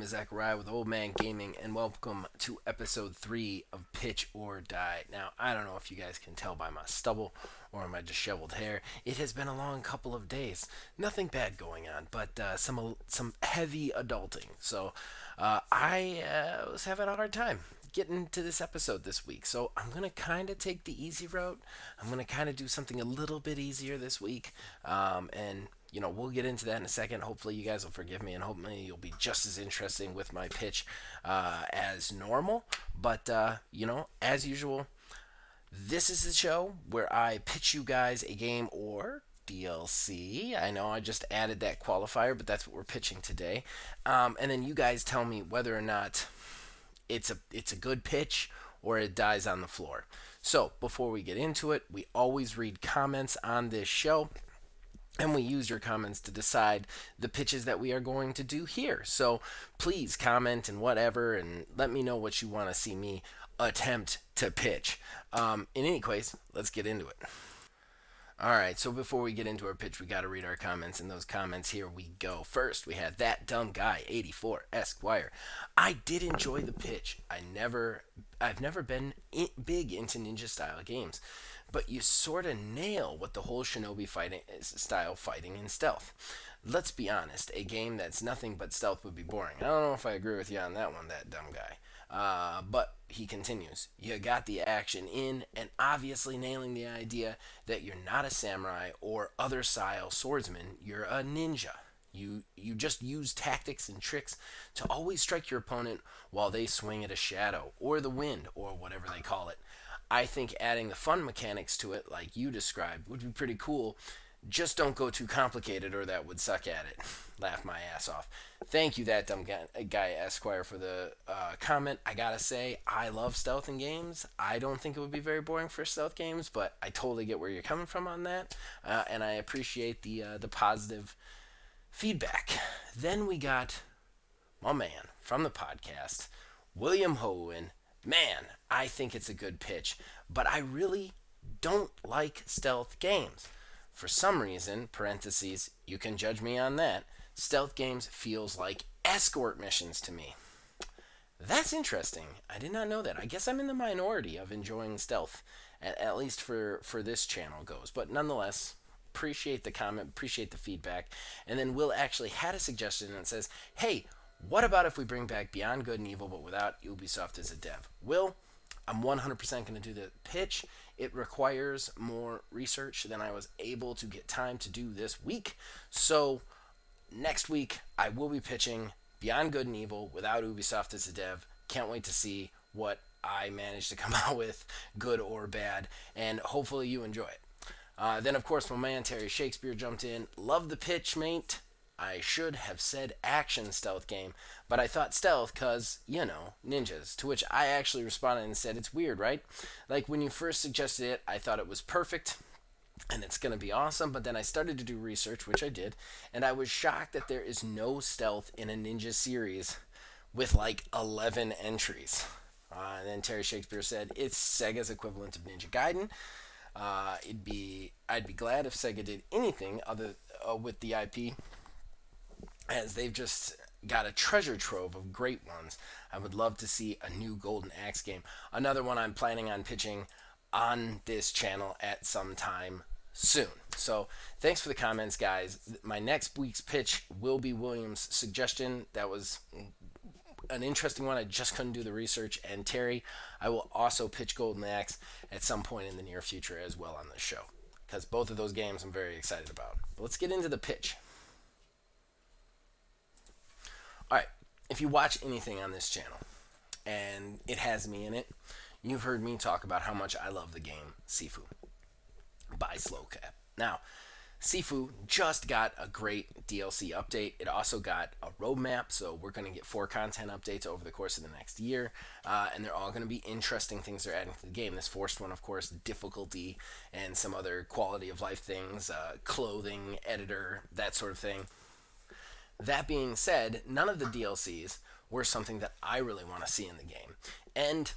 is Zachariah with Old Man Gaming, and welcome to episode 3 of Pitch or Die. Now, I don't know if you guys can tell by my stubble or my disheveled hair. It has been a long couple of days. Nothing bad going on, but some heavy adulting. So I was having a hard time getting to this episode this week. So I'm going to kind of take the easy route. I'm going to kind of do something a little bit easier this week. And we'll get into that in a second. Hopefully, you guys will forgive me, and hopefully, you'll be just as interesting with my pitch as normal. But as usual, this is the show where I pitch you guys a game or DLC. I know I just added that qualifier, but that's what we're pitching today. And then you guys tell me whether or not it's a good pitch or it dies on the floor. So before we get into it, we always read comments on this show. And we use your comments to decide the pitches that we are going to do here. So please comment and whatever, and let me know what you want to see me attempt to pitch. In any case, let's get into it. All right, so before we get into our pitch, we got to read our comments, and those comments, here we go. First, we had That Dumb Guy 84 Esquire. I did enjoy the pitch. I've never been big into ninja style games, but you sort of nail what the whole shinobi fighting style fighting and stealth. Let's be honest, a game that's nothing but stealth would be boring. I don't know if I agree with you on that one, that dumb guy. But he continues, you got the action in, and obviously nailing the idea that you're not a samurai or other style swordsman, you're a ninja. You just use tactics and tricks to always strike your opponent while they swing at a shadow or the wind or whatever they call it. I think adding the fun mechanics to it, like you described, would be pretty cool. Just don't go too complicated or that would suck at it. Laugh my ass off. Thank you, that dumb guy Esquire, for the comment. I gotta say, I love stealth in games. I don't think it would be very boring for stealth games, but I totally get where you're coming from on that, and I appreciate the positive feedback. Then we got my man from the podcast, William Hohen. Man, I think it's a good pitch, but I really don't like stealth games. For some reason, parentheses, you can judge me on that, stealth games feels like escort missions to me. That's interesting. I did not know that. I guess I'm in the minority of enjoying stealth, at least for this channel goes. But nonetheless, appreciate the comment, appreciate the feedback. And then Will actually had a suggestion that says, hey, what about if we bring back Beyond Good and Evil but without Ubisoft as a dev? Will, I'm 100% going to do the pitch. It requires more research than I was able to get time to do this week. So next week, I will be pitching Beyond Good and Evil without Ubisoft as a dev. Can't wait to see what I manage to come out with, good or bad, and hopefully you enjoy it. Then, of course, my man Terry Shakespeare jumped in. Love the pitch, mate. I should have said action stealth game, but I thought stealth because, ninjas. To which I actually responded and said, it's weird, right? Like, when you first suggested it, I thought it was perfect and it's going to be awesome, but then I started to do research, which I did, and I was shocked that there is no stealth in a ninja series with like 11 entries. And then Terry Shakespeare said, it's Sega's equivalent of Ninja Gaiden. I'd be glad if Sega did anything other with the IP, as they've just got a treasure trove of great ones. I would love to see a new Golden Axe game. Another one I'm planning on pitching on this channel at some time soon. So thanks for the comments, guys. My next week's pitch will be William's suggestion. That was an interesting one. I just couldn't do the research. And Terry, I will also pitch Golden Axe at some point in the near future as well on this show, because both of those games I'm very excited about. But let's get into the pitch. Alright, if you watch anything on this channel, and it has me in it, you've heard me talk about how much I love the game Sifu by sloclap. Now, Sifu just got a great DLC update. It also got a roadmap, so we're going to get 4 content updates over the course of the next year, and they're all going to be interesting things they're adding to the game. This first one, of course, difficulty and some other quality of life things, clothing, editor, that sort of thing. That being said, none of the DLCs were something that I really want to see in the game. And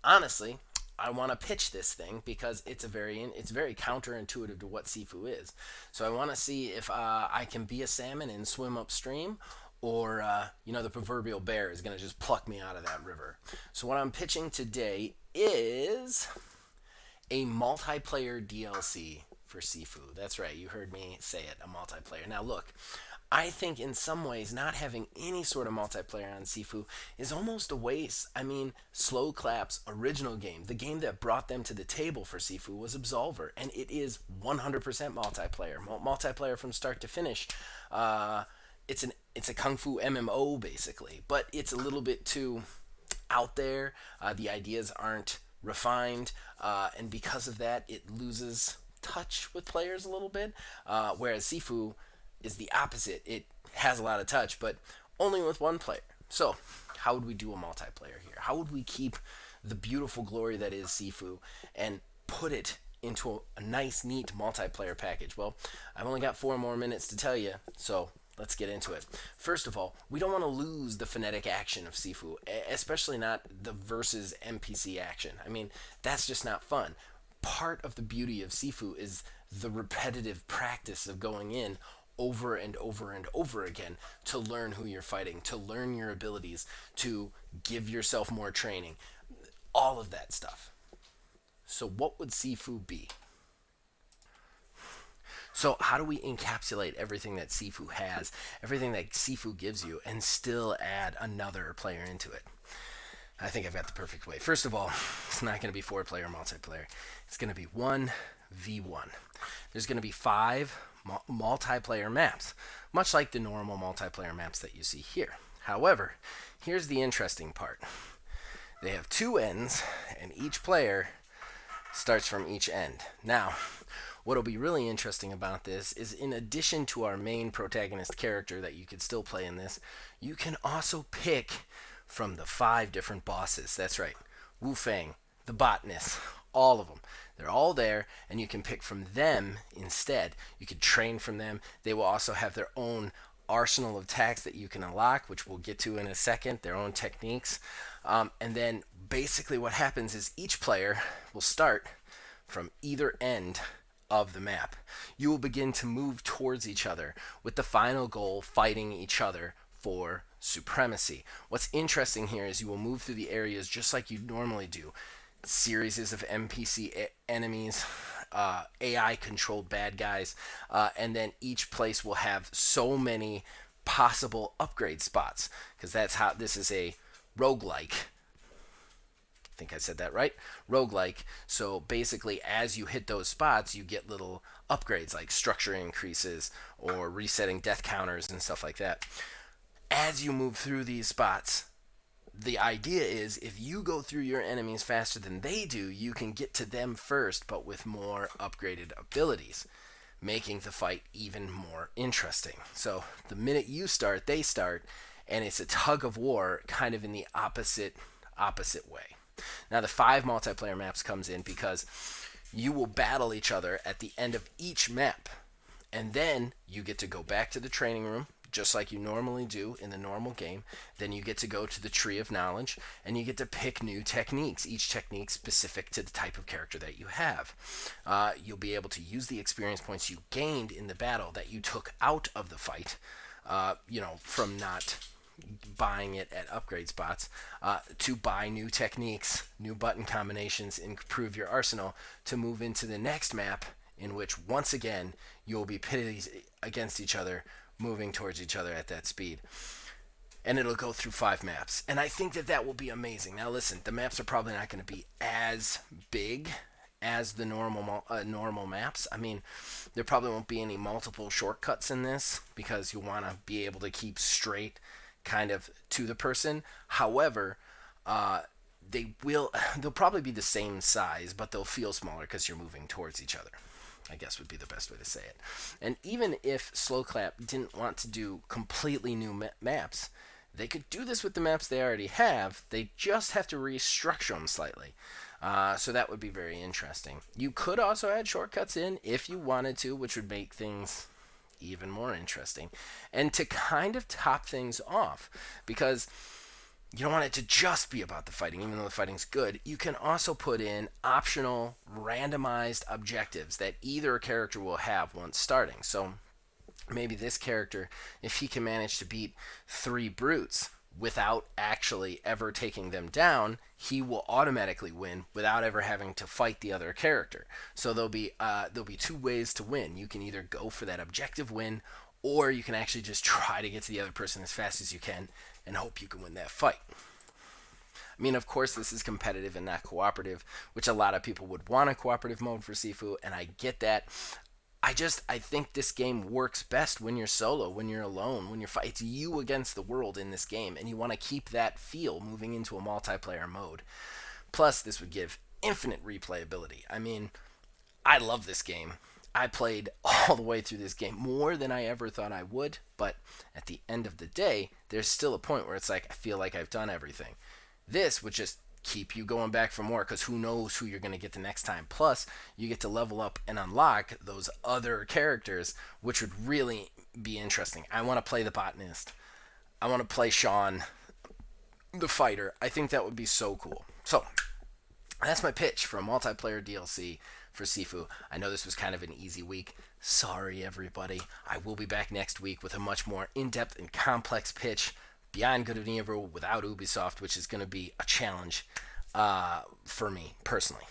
honestly, I want to pitch this thing because it's very counterintuitive to what Sifu is. So I want to see if I can be a salmon and swim upstream, or the proverbial bear is going to just pluck me out of that river. So what I'm pitching today is a multiplayer DLC for Sifu. That's right, you heard me say it, a multiplayer. Now look, I think in some ways not having any sort of multiplayer on Sifu is almost a waste. I mean, sloclap's original game, the game that brought them to the table for Sifu, was Absolver, and it is 100% multiplayer, multiplayer from start to finish. It's a kung fu MMO basically, but it's a little bit too out there. The ideas aren't refined, and because of that, it loses touch with players a little bit. Whereas Sifu is the opposite. It has a lot of touch, but only with one player. So, how would we do a multiplayer here? How would we keep the beautiful glory that is Sifu and put it into a nice, neat multiplayer package? Well, I've only got 4 more minutes to tell you, so let's get into it. First of all, we don't want to lose the phonetic action of Sifu, especially not the versus NPC action. I mean, that's just not fun. Part of the beauty of Sifu is the repetitive practice of going in over and over and over again to learn who you're fighting, to learn your abilities, to give yourself more training, all of that stuff. So, what would Sifu be? So, how do we encapsulate everything that Sifu has, everything that Sifu gives you, and still add another player into it? I think I've got the perfect way. First of all, it's not going to be 4-player multiplayer. It's going to be 1v1. There's going to be 5 multiplayer maps, much like the normal multiplayer maps that you see here. However, here's the interesting part. They have 2 ends, and each player starts from each end. Now, what'll be really interesting about this is, in addition to our main protagonist character that you could still play in this, you can also pick from the 5 different bosses. That's right, Wu Fang, the botanist, all of them. They're all there, and you can pick from them instead. You can train from them. They will also have their own arsenal of attacks that you can unlock, which we'll get to in a second, their own techniques. And then basically what happens is each player will start from either end of the map. You will begin to move towards each other with the final goal fighting each other for supremacy. What's interesting here is you will move through the areas just like you normally do. Series of NPC enemies, AI controlled bad guys, and then each place will have so many possible upgrade spots, because that's how this is a roguelike. I think I said that right. Roguelike. So basically, as you hit those spots, you get little upgrades like structure increases or resetting death counters and stuff like that. As you move through these spots, the idea is if you go through your enemies faster than they do, you can get to them first, but with more upgraded abilities, making the fight even more interesting. So the minute you start, they start, and it's a tug of war, kind of in the opposite way. Now the 5 multiplayer maps comes in because you will battle each other at the end of each map, and then you get to go back to the training room just like you normally do in the normal game. Then you get to go to the tree of knowledge and you get to pick new techniques, each technique specific to the type of character that you have. You'll be able to use the experience points you gained in the battle that you took out of the fight, from not buying it at upgrade spots, to buy new techniques, new button combinations, improve your arsenal to move into the next map, in which once again you'll be pitted against each other, moving towards each other at that speed. And it'll go through 5 maps. And I think that that will be amazing. Now listen, the maps are probably not going to be as big as the normal maps. I mean, there probably won't be any multiple shortcuts in this because you want to be able to keep straight kind of to the person. However, they'll probably be the same size, but they'll feel smaller because you're moving towards each other, I guess would be the best way to say it. And even if sloclap didn't want to do completely new maps, they could do this with the maps they already have. They just have to restructure them slightly. So that would be very interesting. You could also add shortcuts in if you wanted to, which would make things even more interesting. And to kind of top things off, because you don't want it to just be about the fighting, even though the fighting's good. You can also put in optional randomized objectives that either character will have once starting. So maybe this character, if he can manage to beat three brutes without actually ever taking them down, he will automatically win without ever having to fight the other character. So there'll be two ways to win. You can either go for that objective win, or you can actually just try to get to the other person as fast as you can and hope you can win that fight. I mean, of course, this is competitive and not cooperative, which a lot of people would want a cooperative mode for Sifu, and I get that. I think this game works best when you're solo, when you're alone, when you're it's you against the world in this game, and you want to keep that feel moving into a multiplayer mode. Plus, this would give infinite replayability. I mean, I love this game. I played all the way through this game more than I ever thought I would, but at the end of the day, there's still a point where it's like I feel like I've done everything. This would just keep you going back for more because who knows who you're going to get the next time. Plus, you get to level up and unlock those other characters, which would really be interesting. I want to play the botanist. I want to play Sean, the fighter. I think that would be so cool. So, that's my pitch for a multiplayer DLC for Sifu. I know this was kind of an easy week. Sorry, everybody. I will be back next week with a much more in depth and complex pitch beyond Good and Evil without Ubisoft, which is going to be a challenge for me personally.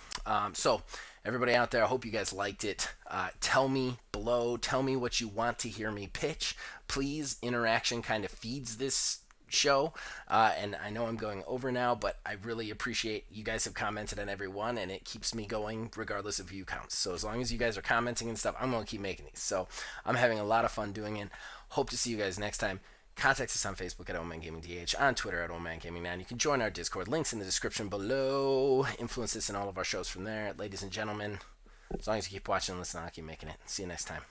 So, everybody out there, I hope you guys liked it. Tell me below, tell me what you want to hear me pitch. Please, interaction kind of feeds this show. And I know I'm going over now, but I really appreciate you guys have commented on every one, and it keeps me going regardless of view counts. So as long as you guys are commenting and stuff, I'm going to keep making these. So I'm having a lot of fun doing it. Hope to see you guys next time. Contact us on Facebook at OldManGamingDH, on Twitter at OldManGaming9. You can join our Discord. Links in the description below. Influence this in all of our shows from there. Ladies and gentlemen, as long as you keep watching and listening, I'll keep making it. See you next time.